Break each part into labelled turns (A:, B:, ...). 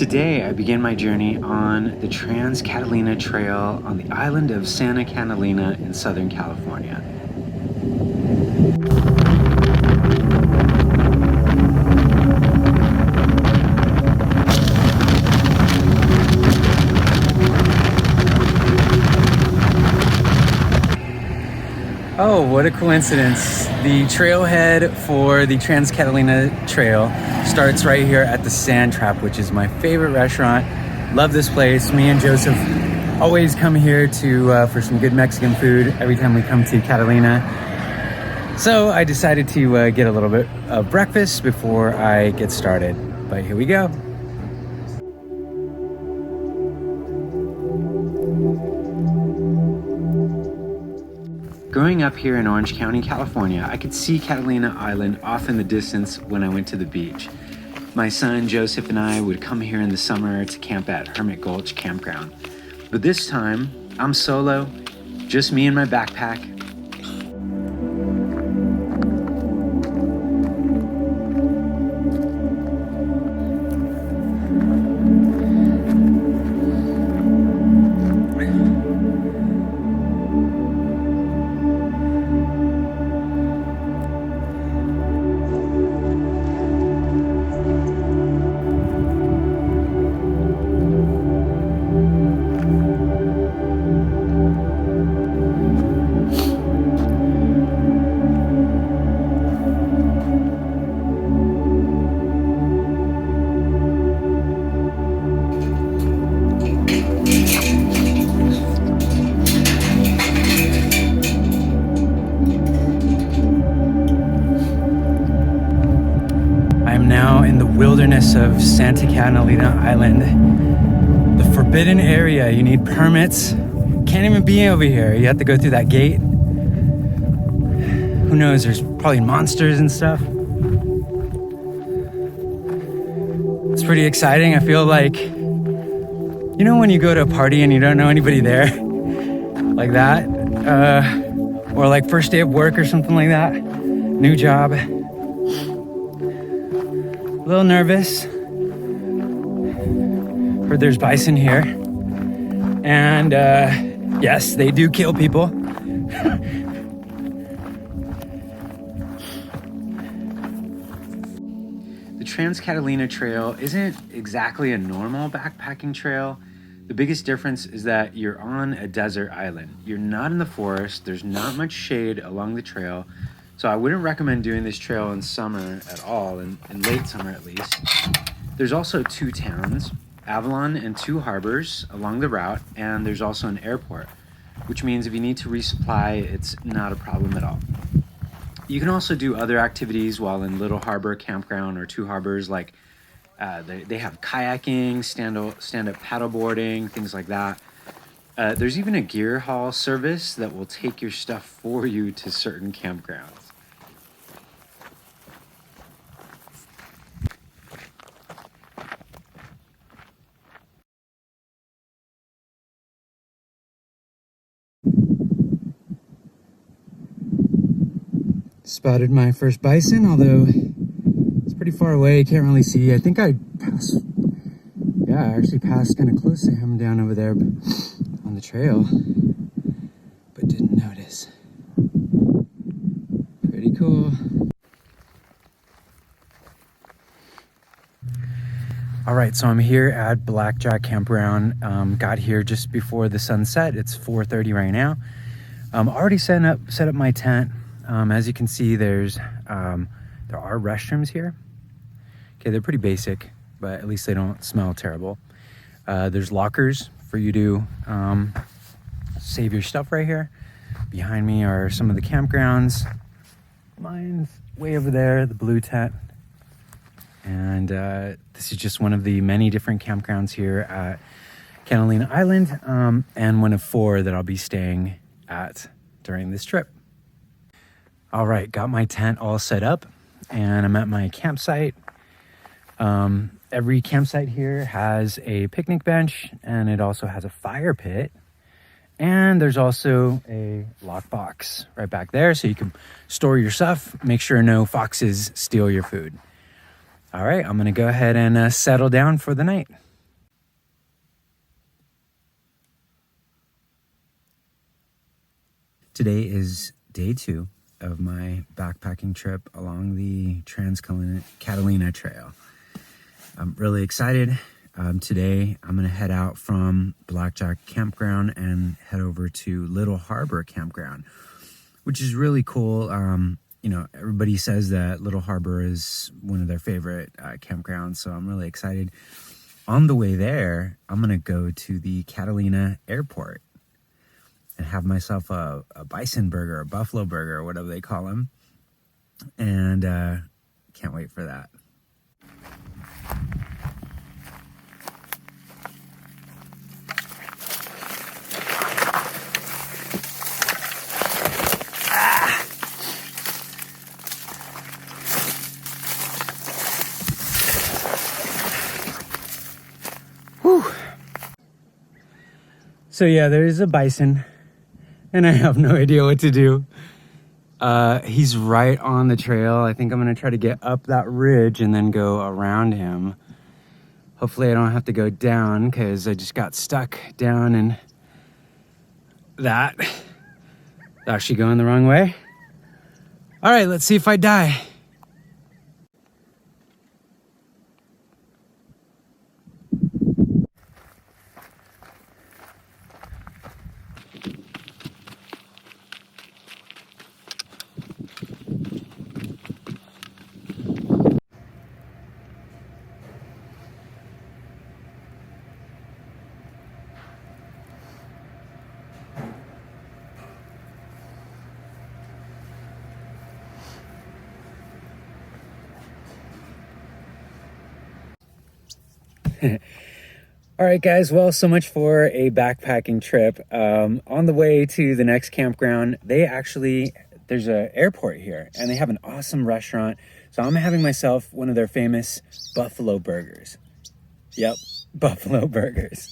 A: Today, I begin my journey on the Santa Catalina Trail on the island of Santa Catalina in Southern California. Oh, what a coincidence. The trailhead for the Santa Catalina Trail starts right here at the Sand Trap, which is my favorite restaurant. Love this place. Me and Joseph always come here for some good Mexican food every time we come to Catalina. So I decided to get a little bit of breakfast before I get started. But here we go. Growing up here in Orange County, California, I could see Catalina Island off in the distance when I went to the beach. My son Joseph and I would come here in the summer to camp at Hermit Gulch Campground. But this time, I'm solo, just me and my backpack. Now in the wilderness of Santa Catalina Island, the forbidden area. You need permits. Can't even be over here. You have to go through that gate. Who knows? There's probably monsters and stuff. It's pretty exciting. I feel like, you know, when you go to a party and you don't know anybody there, like that, or like first day of work or something like that, new job. A little nervous. Heard there's bison here. And yes, they do kill people. The Santa Catalina Trail isn't exactly a normal backpacking trail. The biggest difference is that you're on a desert island. You're not in the forest. There's not much shade along the trail. So I wouldn't recommend doing this trail in summer at all, in late summer at least. There's also two towns, Avalon and two harbors along the route, and there's also an airport, which means if you need to resupply, it's not a problem at all. You can also do other activities while in Little Harbor Campground or Two Harbors, like they have kayaking, stand-up paddleboarding, things like that. There's even a gear haul service that will take your stuff for you to certain campgrounds. Spotted my first bison, although it's pretty far away, can't really see. I think I actually passed kind of close to him down over there on the trail, but didn't notice. Pretty cool. All right, so I'm here at Blackjack Campground. Got here just before the sunset. It's 4:30 right now. Already set up my tent. As you can see, there are restrooms here. Okay, they're pretty basic, but at least they don't smell terrible. There's lockers for you to save your stuff right here. Behind me are some of the campgrounds. Mine's way over there, the blue tent. And this is just one of the many different campgrounds here at Catalina Island, and one of 4 that I'll be staying at during this trip. All right, got my tent all set up, and I'm at my campsite. Every campsite here has a picnic bench, and it also has a fire pit. And there's also a lockbox right back there, so you can store your stuff, make sure no foxes steal your food. All right, I'm gonna go ahead and settle down for the night. Today is day 2 of my backpacking trip along the Catalina Trail. I'm really excited. Today I'm going to head out from Blackjack Campground and head over to Little Harbor Campground, which is really cool. You know, everybody says that Little Harbor is one of their favorite campgrounds, so I'm really excited. On the way there, I'm going to go to the Catalina airport and have myself a bison burger, a buffalo burger, or whatever they call them. And can't wait for that. Whew. So yeah, there's a bison, and I have no idea what to do. He's right on the trail. I think I'm gonna try to get up that ridge and then go around him. Hopefully I don't have to go down, because I just got stuck down in that. Actually going the wrong way. All right, let's see if I die. All right, guys. Well, so much for a backpacking trip. On the way to the next campground, there's an airport here, and they have an awesome restaurant. So I'm having myself one of their famous buffalo burgers. Yep, buffalo burgers.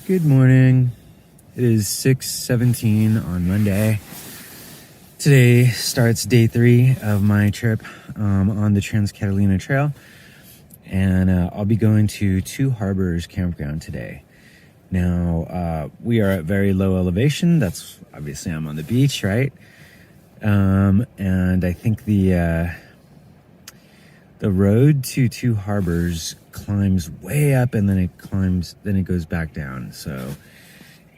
A: Good morning. It is 6:17 on Monday. Today starts day 3 of my trip on the Santa Catalina Trail, and I'll be going to Two Harbors Campground today. Now, we are at very low elevation. That's obviously I'm on the beach, right? And I think the road to Two Harbors climbs way up, and then it goes back down. So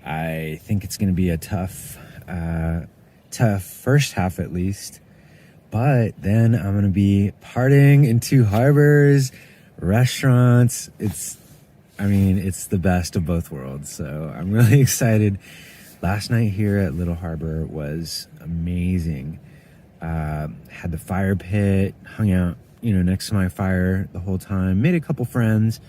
A: I think it's going to be a tough first half at least. But then I'm going to be partying in Two Harbors, restaurants. It's the best of both worlds. So I'm really excited. Last night here at Little Harbor was amazing. Had the fire pit, hung out, next to my fire the whole time, made a couple friends,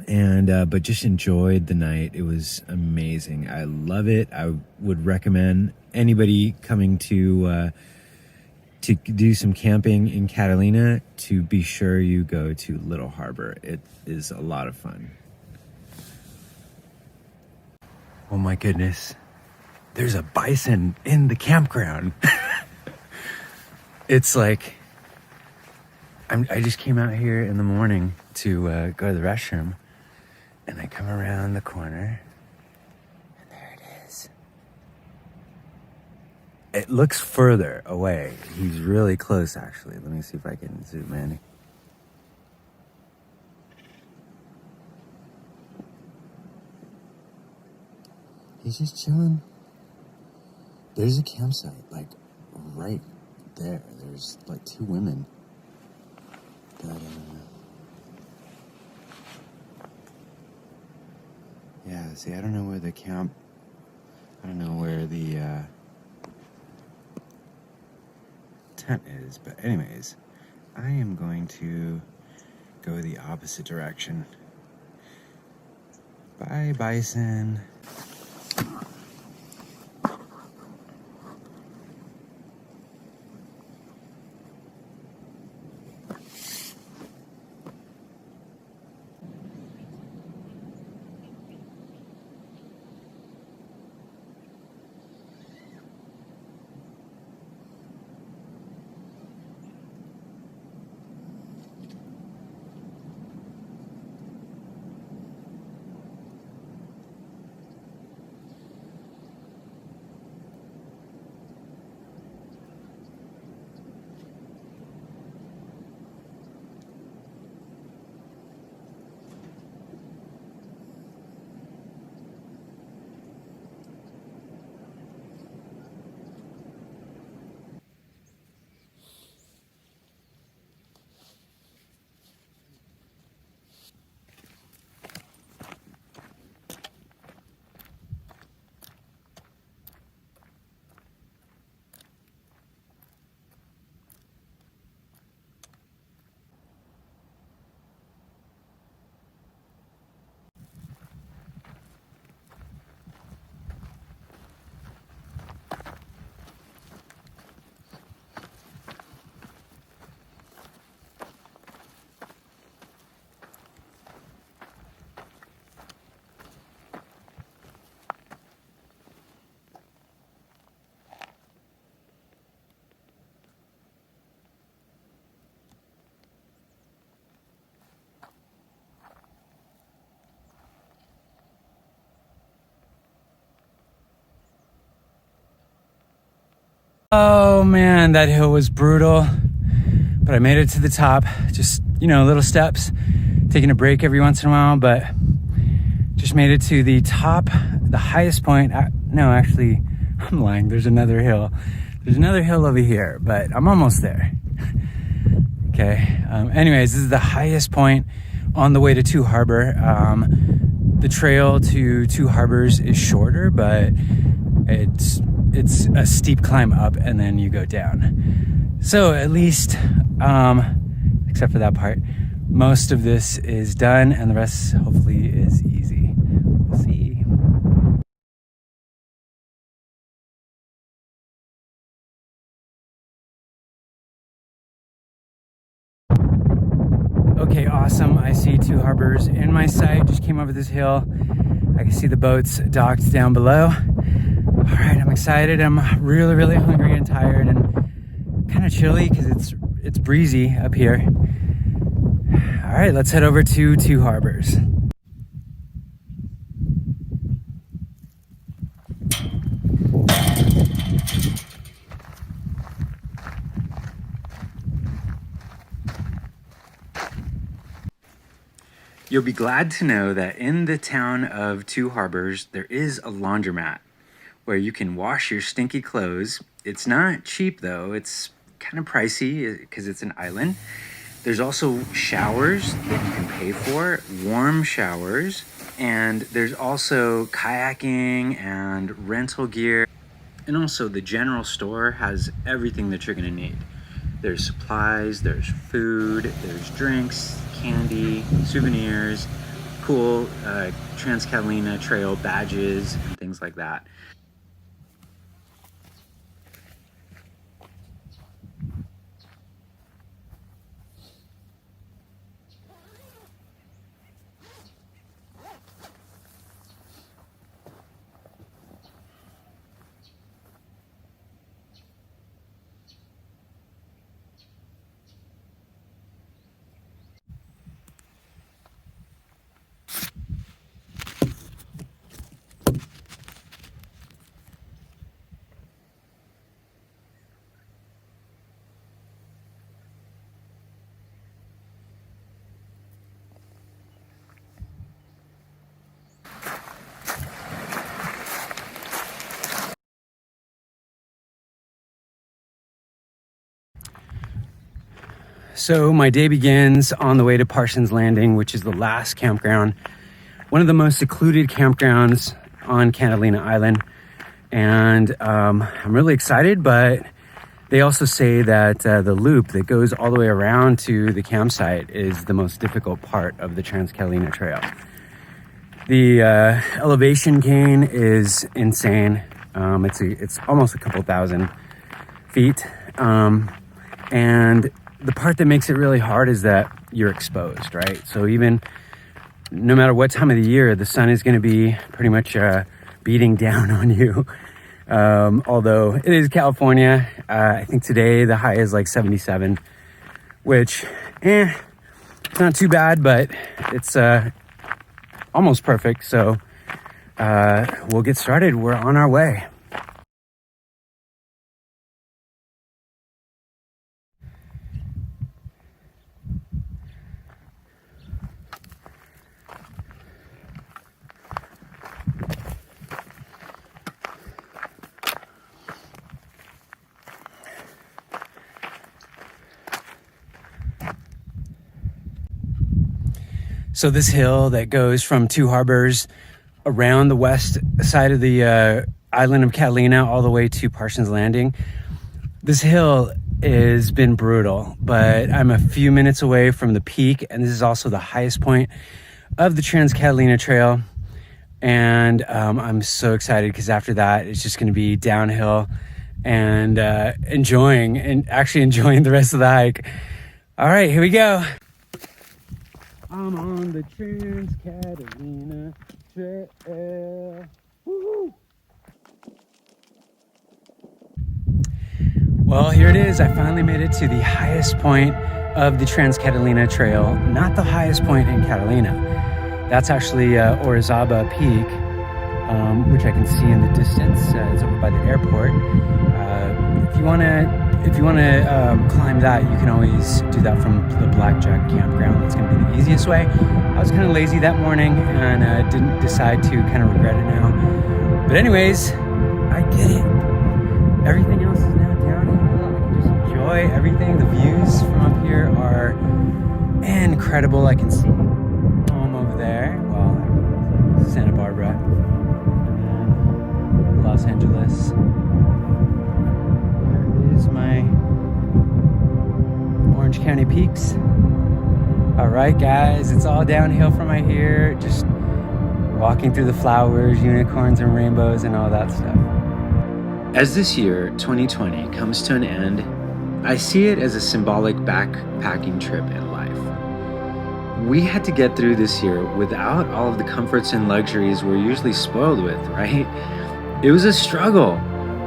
A: and but just enjoyed the night. It was amazing. I love it. I would recommend anybody coming to do some camping in Catalina to be sure you go to Little Harbor. It is a lot of fun. Oh my goodness, there's a bison in the campground. It's like I just came out here in the morning to go to the restroom, and I come around the corner, and there it is. It looks further away. He's really close, actually. Let me see if I can zoom in. He's just chilling. There's a campsite, like, right there. There's, like, 2 women. But, yeah, see, I don't know where the tent is, but anyways, I am going to go the opposite direction. Bye, bison. Oh man, that hill was brutal, but I made it to the top. Just, little steps, taking a break every once in a while, but just made it to the top, the highest point. No, actually, I'm lying. There's another hill. There's another hill over here, but I'm almost there. Okay. Anyways, this is the highest point on the way to Two Harbor. The trail to Two Harbors is shorter, but it's a steep climb up and then you go down. So at least, except for that part, most of this is done and the rest hopefully is easy. We'll see. Okay, awesome. I see Two Harbors in my sight. Just came over this hill. I can see the boats docked down below. All right, I'm excited. I'm really, really hungry and tired and kind of chilly because it's breezy up here. All right, let's head over to Two Harbors. You'll be glad to know that in the town of Two Harbors, there is a laundromat where you can wash your stinky clothes. It's not cheap though, it's kind of pricey because it's an island. There's also showers that you can pay for, warm showers, and there's also kayaking and rental gear. And also the general store has everything that you're gonna need. There's supplies, there's food, there's drinks, candy, souvenirs, cool Santa Catalina trail badges, and things like that. So my day begins on the way to Parsons Landing, which is the last campground, one of the most secluded campgrounds on Catalina Island. And I'm really excited, but they also say that the loop that goes all the way around to the campsite is the most difficult part of the Trans Catalina Trail. The elevation gain is insane. It's almost a couple thousand feet. And the part that makes it really hard is that you're exposed, right? So even no matter what time of the year, the sun is going to be pretty much beating down on you. Although it is California, I think today the high is like 77, which, it's not too bad, but it's almost perfect. So we'll get started. We're on our way. So this hill that goes from Two Harbors around the west side of the island of Catalina all the way to Parsons Landing, this hill has been brutal, but I'm a few minutes away from the peak, and this is also the highest point of the Trans Catalina Trail. And I'm so excited because after that, it's just going to be downhill and enjoying the rest of the hike. All right, here we go. I'm on the Trans Catalina Trail. Woo-hoo. Well, here it is. I finally made it to the highest point of the Trans Catalina Trail. Not the highest point in Catalina. That's actually Orizaba Peak, which I can see in the distance. It's over by the airport. If you wanna climb that, you can always do that from the Blackjack campground. That's gonna be the easiest way. I was kind of lazy that morning and didn't decide to, kind of regret it now. But anyways, I did it. Everything else is now downhill. I can just enjoy everything. The views from up here are incredible. I can see home over there. Well, Santa Barbara and then Los Angeles. Is my Orange County peaks. All right, guys, it's all downhill from right here. Just walking through the flowers, unicorns and rainbows and all that stuff. As this year, 2020, comes to an end, I see it as a symbolic backpacking trip in life. We had to get through this year without all of the comforts and luxuries we're usually spoiled with, right? It was a struggle.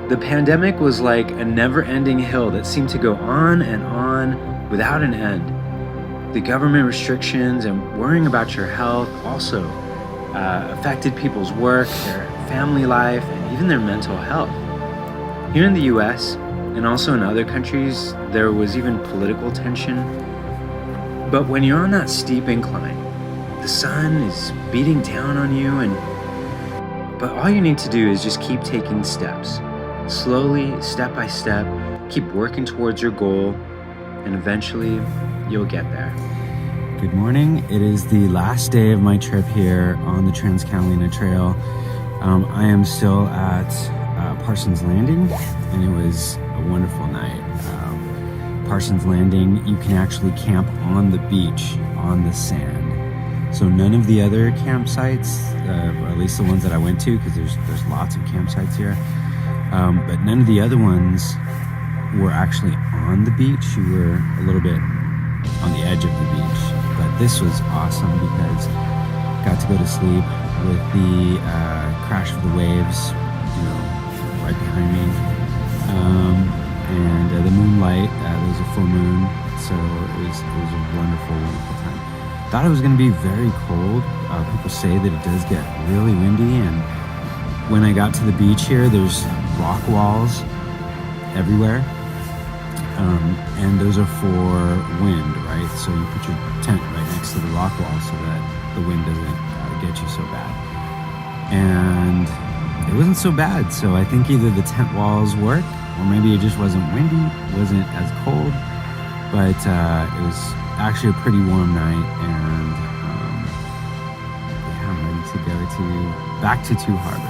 A: The pandemic was like a never-ending hill that seemed to go on and on without an end. The government restrictions and worrying about your health also affected people's work, their family life, and even their mental health. Here in the US, and also in other countries, there was even political tension. But when you're on that steep incline, the sun is beating down on you, but all you need to do is just keep taking steps. Slowly, step by step, keep working towards your goal, and eventually you'll get there. Good morning. It is the last day of my trip here on the Trans Catalina Trail. I am still at Parsons Landing, and it was a wonderful night. Parsons Landing, you can actually camp on the beach, on the sand. So none of the other campsites, or at least the ones that I went to, because there's lots of campsites here, but none of the other ones were actually on the beach. You were a little bit on the edge of the beach. But this was awesome because I got to go to sleep with the crash of the waves, right behind me. And the moonlight, there was a full moon, so it was a wonderful, wonderful time. Thought it was going to be very cold. People say that it does get really windy, and when I got to the beach here, there's rock walls everywhere, and those are for wind, right? So you put your tent right next to the rock wall so that the wind doesn't get you so bad. And it wasn't so bad, so I think either the tent walls work, or maybe it just wasn't windy, wasn't as cold. but it was actually a pretty warm night, and yeah, I'm ready to go back to Two Harbors.